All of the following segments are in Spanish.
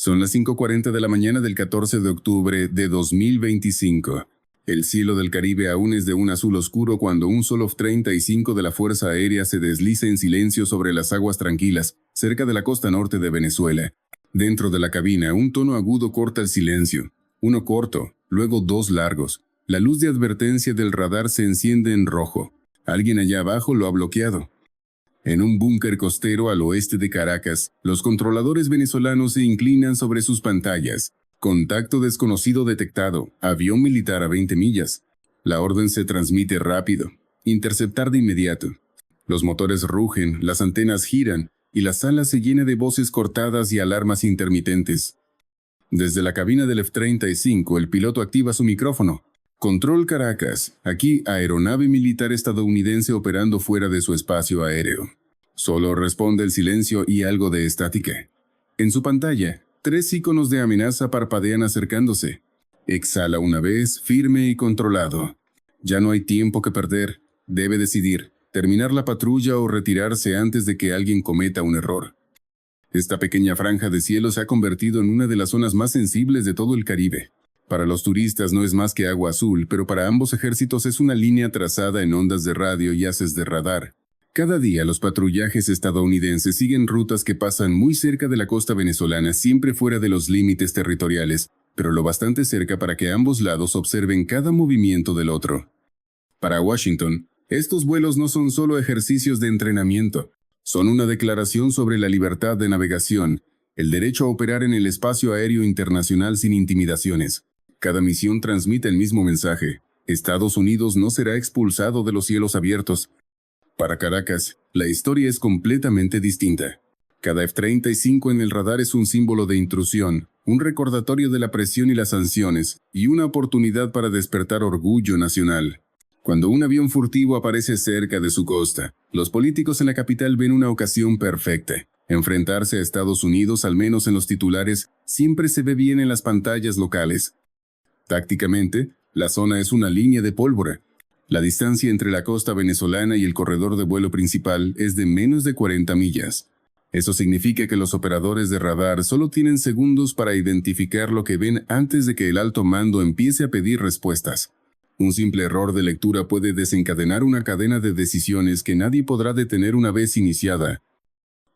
Son las 5:40 de la mañana del 14 de octubre de 2025. El cielo del Caribe aún es de un azul oscuro cuando un solo F-35 de la Fuerza Aérea se desliza en silencio sobre las aguas tranquilas, cerca de la costa norte de Venezuela. Dentro de la cabina, un tono agudo corta el silencio. Uno corto, luego dos largos. La luz de advertencia del radar se enciende en rojo. Alguien allá abajo lo ha bloqueado. En un búnker costero al oeste de Caracas, los controladores venezolanos se inclinan sobre sus pantallas. Contacto desconocido detectado. Avión militar a 20 millas. La orden se transmite rápido. Interceptar de inmediato. Los motores rugen, las antenas giran, y la sala se llena de voces cortadas y alarmas intermitentes. Desde la cabina del F-35, el piloto activa su micrófono. Control Caracas, aquí aeronave militar estadounidense operando fuera de su espacio aéreo. Solo responde el silencio y algo de estática. En su pantalla, 3 iconos de amenaza parpadean acercándose. Exhala una vez, firme y controlado. Ya no hay tiempo que perder. Debe decidir, terminar la patrulla o retirarse antes de que alguien cometa un error. Esta pequeña franja de cielo se ha convertido en una de las zonas más sensibles de todo el Caribe. Para los turistas no es más que agua azul, pero para ambos ejércitos es una línea trazada en ondas de radio y haces de radar. Cada día los patrullajes estadounidenses siguen rutas que pasan muy cerca de la costa venezolana, siempre fuera de los límites territoriales, pero lo bastante cerca para que ambos lados observen cada movimiento del otro. Para Washington, estos vuelos no son solo ejercicios de entrenamiento, son una declaración sobre la libertad de navegación, el derecho a operar en el espacio aéreo internacional sin intimidaciones. Cada misión transmite el mismo mensaje. Estados Unidos no será expulsado de los cielos abiertos. Para Caracas, la historia es completamente distinta. Cada F-35 en el radar es un símbolo de intrusión, un recordatorio de la presión y las sanciones, y una oportunidad para despertar orgullo nacional. Cuando un avión furtivo aparece cerca de su costa, los políticos en la capital ven una ocasión perfecta. Enfrentarse a Estados Unidos, al menos en los titulares, siempre se ve bien en las pantallas locales. Tácticamente, la zona es una línea de pólvora. La distancia entre la costa venezolana y el corredor de vuelo principal es de menos de 40 millas. Eso significa que los operadores de radar solo tienen segundos para identificar lo que ven antes de que el alto mando empiece a pedir respuestas. Un simple error de lectura puede desencadenar una cadena de decisiones que nadie podrá detener una vez iniciada.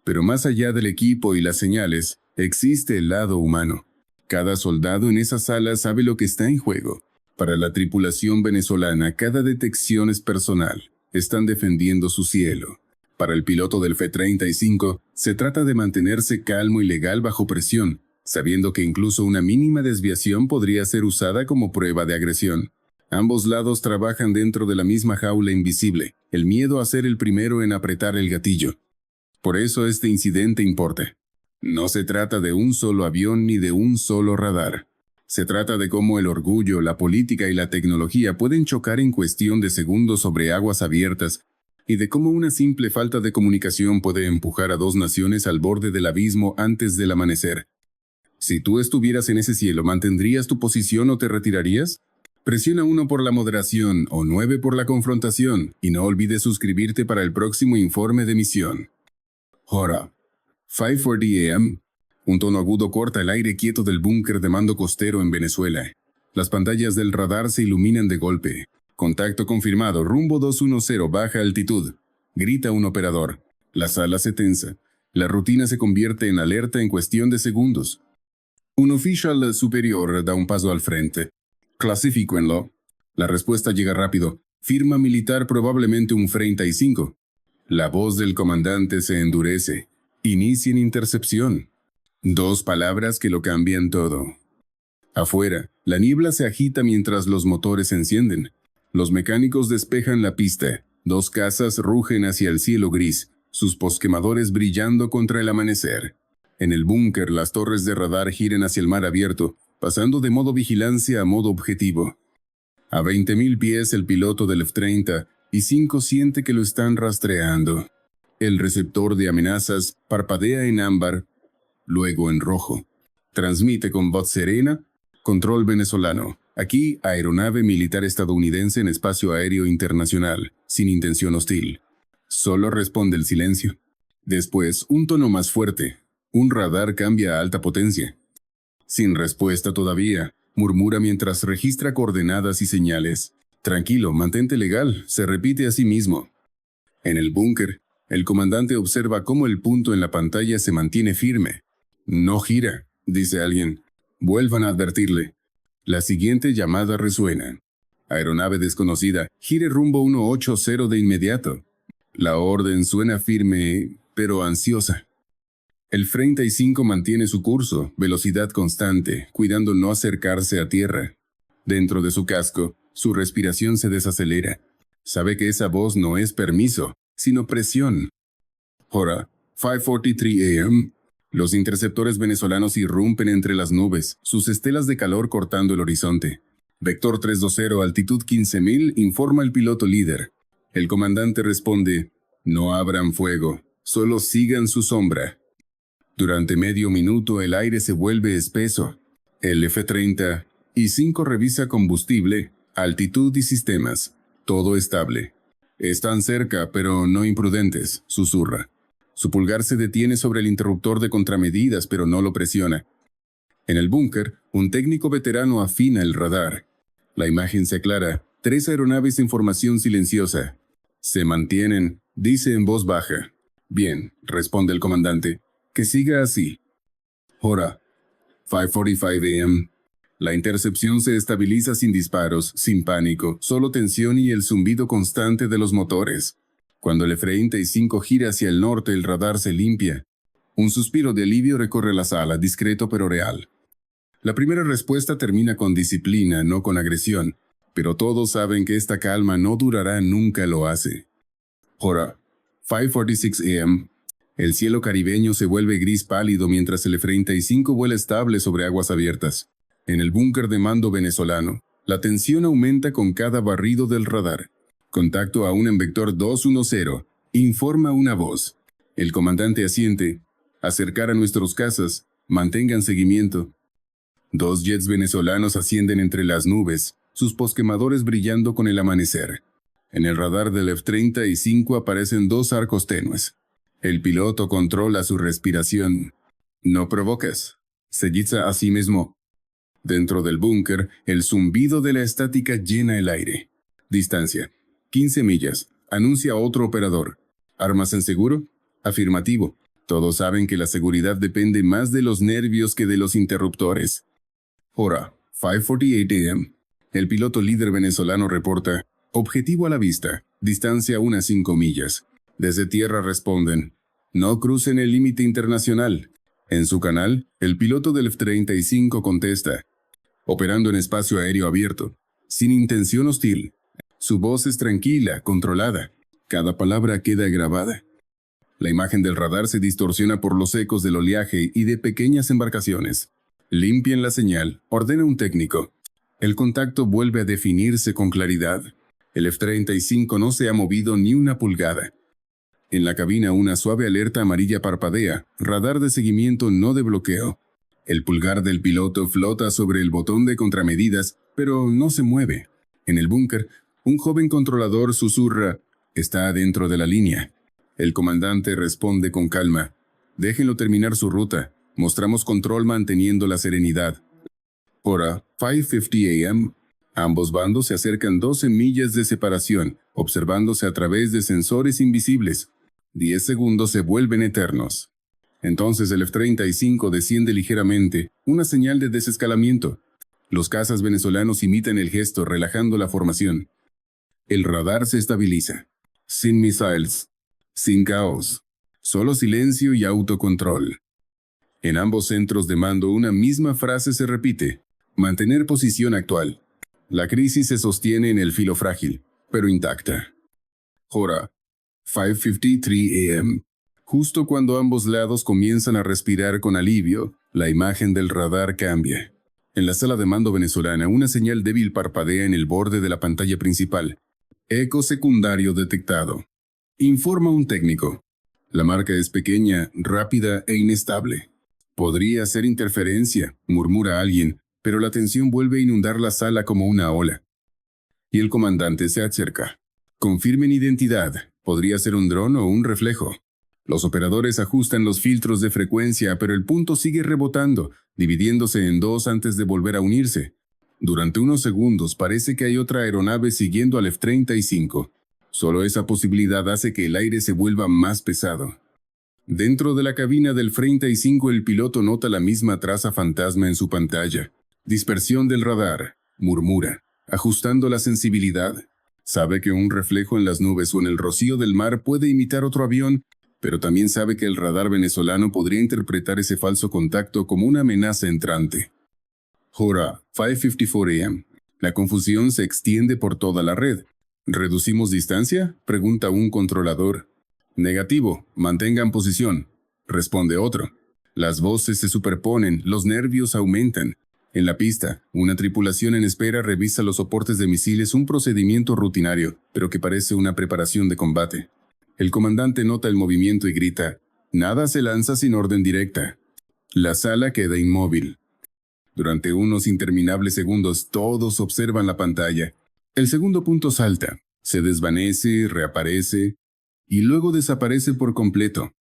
Pero más allá del equipo y las señales, existe el lado humano. Cada soldado en esa sala sabe lo que está en juego. Para la tripulación venezolana, cada detección es personal. Están defendiendo su cielo. Para el piloto del F-35, se trata de mantenerse calmo y legal bajo presión, sabiendo que incluso una mínima desviación podría ser usada como prueba de agresión. Ambos lados trabajan dentro de la misma jaula invisible, el miedo a ser el primero en apretar el gatillo. Por eso este incidente importa. No se trata de un solo avión ni de un solo radar. Se trata de cómo el orgullo, la política y la tecnología pueden chocar en cuestión de segundos sobre aguas abiertas, y de cómo una simple falta de comunicación puede empujar a dos naciones al borde del abismo antes del amanecer. Si tú estuvieras en ese cielo, ¿mantendrías tu posición o te retirarías? Presiona 1 por la moderación o 9 por la confrontación, y no olvides suscribirte para el próximo informe de misión. Hora. 5:40 AM. Un tono agudo corta el aire quieto del búnker de mando costero en Venezuela. Las pantallas del radar se iluminan de golpe. Contacto confirmado, rumbo 210, baja altitud. Grita un operador. La sala se tensa. La rutina se convierte en alerta en cuestión de segundos. Un oficial superior da un paso al frente. Clasifíquenlo. La respuesta llega rápido. Firma militar, probablemente un F-35. La voz del comandante se endurece. Inicien intercepción. 2 palabras que lo cambian todo. Afuera, la niebla se agita mientras los motores se encienden. Los mecánicos despejan la pista. 2 cazas rugen hacia el cielo gris, sus posquemadores brillando contra el amanecer. En el búnker, las torres de radar giran hacia el mar abierto, pasando de modo vigilancia a modo objetivo. A 20.000 pies el piloto del F-35 siente que lo están rastreando. El receptor de amenazas parpadea en ámbar, luego en rojo. Transmite con voz serena: control venezolano. Aquí, aeronave militar estadounidense en espacio aéreo internacional, sin intención hostil. Solo responde el silencio. Después, un tono más fuerte. Un radar cambia a alta potencia. Sin respuesta todavía, murmura mientras registra coordenadas y señales. Tranquilo, mantente legal, se repite a sí mismo. En el búnker, el comandante observa cómo el punto en la pantalla se mantiene firme. No gira, dice alguien. Vuelvan a advertirle. La siguiente llamada resuena. Aeronave desconocida, gire rumbo 180 de inmediato. La orden suena firme, pero ansiosa. El F-35 mantiene su curso, velocidad constante, cuidando no acercarse a tierra. Dentro de su casco, su respiración se desacelera. Sabe que esa voz no es permiso, sino presión. Hora, 5:43 a.m. Los interceptores venezolanos irrumpen entre las nubes, sus estelas de calor cortando el horizonte. Vector 320, altitud 15.000, informa el piloto líder. El comandante responde, no abran fuego, solo sigan su sombra. Durante medio minuto el aire se vuelve espeso. El F-35 revisa combustible, altitud y sistemas. Todo estable. Están cerca, pero no imprudentes, susurra. Su pulgar se detiene sobre el interruptor de contramedidas, pero no lo presiona. En el búnker, un técnico veterano afina el radar. La imagen se aclara. 3 aeronaves en formación silenciosa. Se mantienen, dice en voz baja. Bien, responde el comandante. Que siga así. Hora, 5:45 a.m. La intercepción se estabiliza sin disparos, sin pánico, solo tensión y el zumbido constante de los motores. Cuando el F-35 gira hacia el norte, el radar se limpia. Un suspiro de alivio recorre la sala, discreto pero real. La primera respuesta termina con disciplina, no con agresión, pero todos saben que esta calma no durará, nunca lo hace. Hora, 5:46 a.m. El cielo caribeño se vuelve gris pálido mientras el F-35 vuela estable sobre aguas abiertas. En el búnker de mando venezolano, la tensión aumenta con cada barrido del radar. Contacto aún en vector 210, informa una voz. El comandante asiente. Acercar a nuestros cazas, mantengan seguimiento. 2 jets venezolanos ascienden entre las nubes, sus posquemadores brillando con el amanecer. En el radar del F-35 aparecen 2 arcos tenues. El piloto controla su respiración. No provocas. Se dice a sí mismo. Dentro del búnker, el zumbido de la estática llena el aire. Distancia. 15 millas. Anuncia otro operador. ¿Armas en seguro? Afirmativo. Todos saben que la seguridad depende más de los nervios que de los interruptores. Hora, 5:48 a.m. El piloto líder venezolano reporta. Objetivo a la vista. Distancia unas 5 millas. Desde tierra responden. No crucen el límite internacional. En su canal, el piloto del F-35 contesta. Operando en espacio aéreo abierto. Sin intención hostil. Su voz es tranquila, controlada. Cada palabra queda grabada. La imagen del radar se distorsiona por los ecos del oleaje y de pequeñas embarcaciones. Limpien la señal, ordena un técnico. El contacto vuelve a definirse con claridad. El F-35 no se ha movido ni una pulgada. En la cabina una suave alerta amarilla parpadea, radar de seguimiento no de bloqueo. El pulgar del piloto flota sobre el botón de contramedidas, pero no se mueve. En el búnker, un joven controlador susurra, está dentro de la línea. El comandante responde con calma, déjenlo terminar su ruta, mostramos control manteniendo la serenidad. Hora, 5:50 a.m. Ambos bandos se acercan 12 millas de separación, observándose a través de sensores invisibles. 10 segundos se vuelven eternos. Entonces el F-35 desciende ligeramente, una señal de desescalamiento. Los cazas venezolanos imitan el gesto, relajando la formación. El radar se estabiliza. Sin missiles. Sin caos. Solo silencio y autocontrol. En ambos centros de mando una misma frase se repite. Mantener posición actual. La crisis se sostiene en el filo frágil, pero intacta. Hora, 5:53 a.m. Justo cuando ambos lados comienzan a respirar con alivio, la imagen del radar cambia. En la sala de mando venezolana, una señal débil parpadea en el borde de la pantalla principal. Eco secundario detectado. Informa un técnico. La marca es pequeña, rápida e inestable. Podría ser interferencia, murmura alguien, pero la tensión vuelve a inundar la sala como una ola. Y el comandante se acerca. Confirmen identidad. Podría ser un dron o un reflejo. Los operadores ajustan los filtros de frecuencia, pero el punto sigue rebotando. dividiéndose en dos antes de volver a unirse. Durante unos segundos parece que hay otra aeronave siguiendo al F-35. Solo esa posibilidad hace que el aire se vuelva más pesado. Dentro de la cabina del F-35 el piloto nota la misma traza fantasma en su pantalla. Dispersión del radar, murmura, ajustando la sensibilidad. Sabe que un reflejo en las nubes o en el rocío del mar puede imitar otro avión, pero también sabe que el radar venezolano podría interpretar ese falso contacto como una amenaza entrante. Hora, 5:54 a.m. La confusión se extiende por toda la red. ¿Reducimos distancia?, pregunta un controlador. Negativo, mantengan posición, responde otro. Las voces se superponen, los nervios aumentan. En la pista, una tripulación en espera revisa los soportes de misiles, un procedimiento rutinario, pero que parece una preparación de combate. El comandante nota el movimiento y grita: «Nada se lanza sin orden directa». La sala queda inmóvil. Durante unos interminables segundos todos observan la pantalla. El segundo punto salta, se desvanece, reaparece y luego desaparece por completo.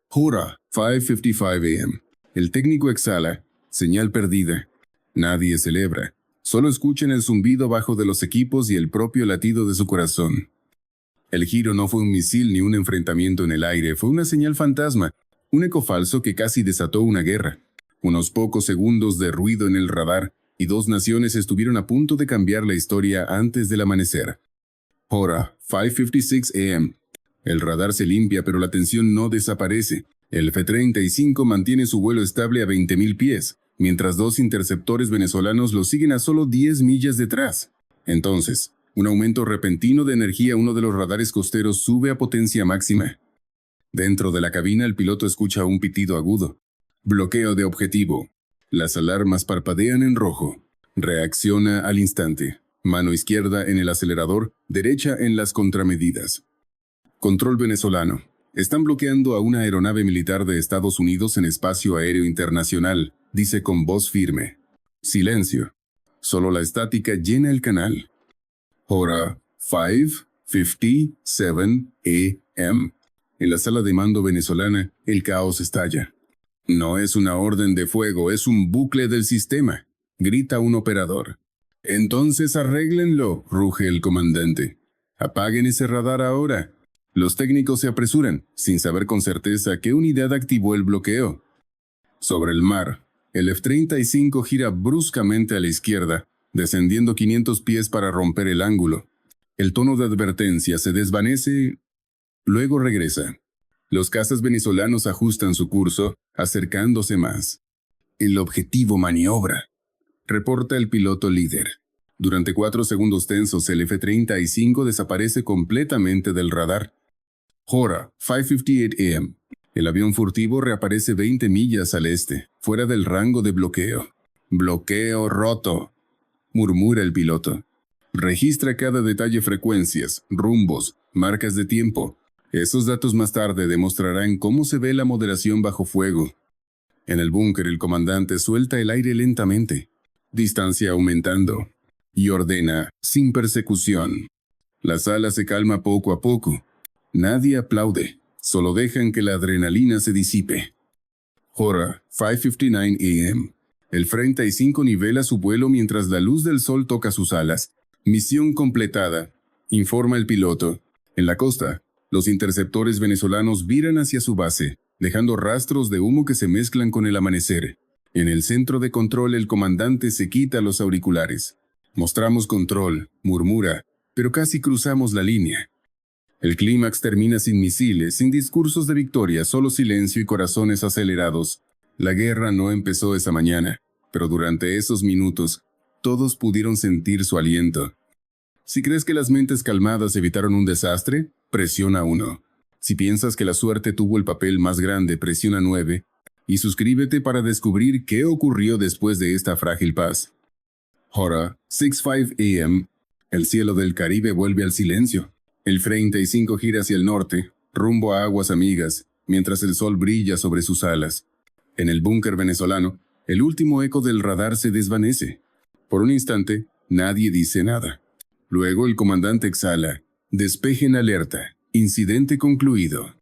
Hora, 5:55 a.m. El técnico exhala, señal perdida. Nadie celebra. Solo escuchan el zumbido bajo de los equipos y el propio latido de su corazón. El giro no fue un misil ni un enfrentamiento en el aire, fue una señal fantasma, un eco falso que casi desató una guerra. Unos pocos segundos de ruido en el radar y dos naciones estuvieron a punto de cambiar la historia antes del amanecer. Hora, 5:56 a.m. El radar se limpia, pero la tensión no desaparece. El F-35 mantiene su vuelo estable a 20.000 pies, mientras dos interceptores venezolanos lo siguen a solo 10 millas detrás. Entonces, un aumento repentino de energía, uno de los radares costeros sube a potencia máxima. Dentro de la cabina el piloto escucha un pitido agudo. Bloqueo de objetivo. Las alarmas parpadean en rojo. Reacciona al instante. Mano izquierda en el acelerador, derecha en las contramedidas. Control venezolano. Están bloqueando a una aeronave militar de Estados Unidos en espacio aéreo internacional, dice con voz firme. Silencio. Solo la estática llena el canal. Hora, 5:57 a.m. En la sala de mando venezolana, el caos estalla. No es una orden de fuego, es un bucle del sistema, grita un operador. Entonces arréglenlo, ruge el comandante. Apaguen ese radar ahora. Los técnicos se apresuran, sin saber con certeza qué unidad activó el bloqueo. Sobre el mar, el F-35 gira bruscamente a la izquierda, descendiendo 500 pies para romper el ángulo. El tono de advertencia se desvanece, luego regresa. Los cazas venezolanos ajustan su curso, acercándose más. El objetivo maniobra, reporta el piloto líder. Durante 4 segundos tensos, el F-35 desaparece completamente del radar. Hora, 5:58 a.m. El avión furtivo reaparece 20 millas al este, fuera del rango de bloqueo. Bloqueo roto, murmura el piloto. Registra cada detalle: frecuencias, rumbos, marcas de tiempo. Esos datos más tarde demostrarán cómo se ve la moderación bajo fuego. En el búnker el comandante suelta el aire lentamente, distancia aumentando, y ordena: sin persecución. La sala se calma poco a poco. Nadie aplaude, solo dejan que la adrenalina se disipe. Hora, 5:59 a.m. El F-35 nivela su vuelo mientras la luz del sol toca sus alas. Misión completada, informa el piloto. En la costa, los interceptores venezolanos viran hacia su base, dejando rastros de humo que se mezclan con el amanecer. En el centro de control el comandante se quita los auriculares. Mostramos control, murmura, pero casi cruzamos la línea. El clímax termina sin misiles, sin discursos de victoria, solo silencio y corazones acelerados. La guerra no empezó esa mañana, pero durante esos minutos, todos pudieron sentir su aliento. Si crees que las mentes calmadas evitaron un desastre, presiona 1. Si piensas que la suerte tuvo el papel más grande, presiona 9. Y suscríbete para descubrir qué ocurrió después de esta frágil paz. Hora, 6:05 a.m. El cielo del Caribe vuelve al silencio. El F-35 gira hacia el norte, rumbo a aguas amigas, mientras el sol brilla sobre sus alas. En el búnker venezolano, el último eco del radar se desvanece. Por un instante, nadie dice nada. Luego el comandante exhala: despeje en alerta, incidente concluido.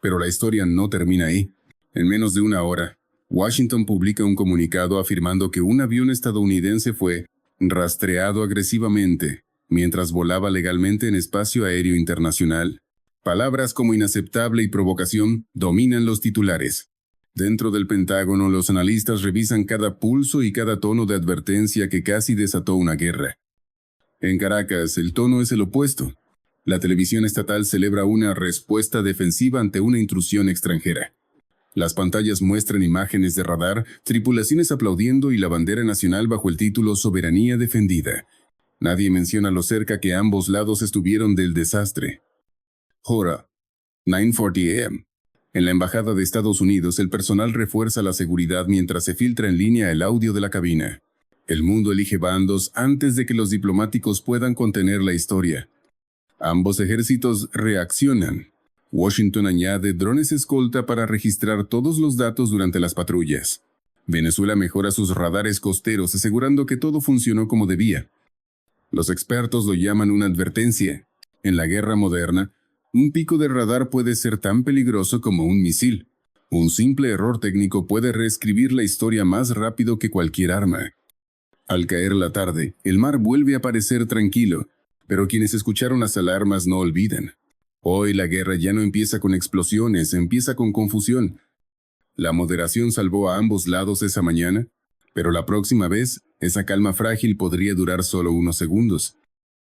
Pero la historia no termina ahí. En menos de una hora, Washington publica un comunicado afirmando que un avión estadounidense fue rastreado agresivamente mientras volaba legalmente en espacio aéreo internacional. Palabras como inaceptable y provocación dominan los titulares. Dentro del Pentágono, los analistas revisan cada pulso y cada tono de advertencia que casi desató una guerra. En Caracas, el tono es el opuesto. La televisión estatal celebra una respuesta defensiva ante una intrusión extranjera. Las pantallas muestran imágenes de radar, tripulaciones aplaudiendo y la bandera nacional bajo el título Soberanía defendida. Nadie menciona lo cerca que ambos lados estuvieron del desastre. Hora, 9:40 a.m. En la Embajada de Estados Unidos, el personal refuerza la seguridad mientras se filtra en línea el audio de la cabina. El mundo elige bandos antes de que los diplomáticos puedan contener la historia. Ambos ejércitos reaccionan. Washington añade drones escolta para registrar todos los datos durante las patrullas. Venezuela mejora sus radares costeros asegurando que todo funcionó como debía. Los expertos lo llaman una advertencia. En la guerra moderna, un pico de radar puede ser tan peligroso como un misil. Un simple error técnico puede reescribir la historia más rápido que cualquier arma. Al caer la tarde, el mar vuelve a parecer tranquilo, pero quienes escucharon las alarmas no olvidan. Hoy la guerra ya no empieza con explosiones, empieza con confusión. La moderación salvó a ambos lados esa mañana, pero la próxima vez, esa calma frágil podría durar solo unos segundos.